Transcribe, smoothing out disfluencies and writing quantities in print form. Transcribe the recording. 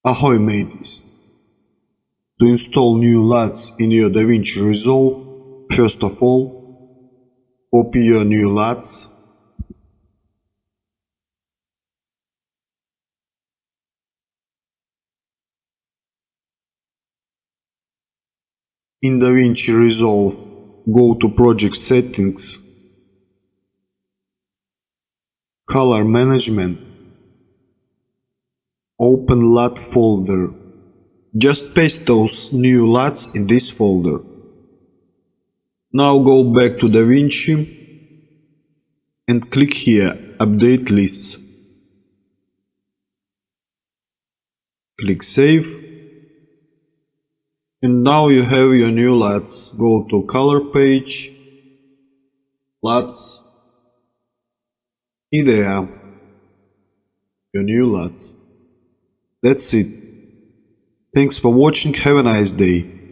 Ahoy mateys! To install new LUTs in your Davinci Resolve, first of all, copy your new LUTs, in Davinci Resolve, go to Project Settings, Color Management, open LUT folder. Just paste those new LUTs in this folder. Now go back to Davinci and click here Update Lists. Click Save. And now you have your new LUTs. Go to Color page, LUTs, here they are, your new LUTs. That's it. Thanks for watching, have a nice day.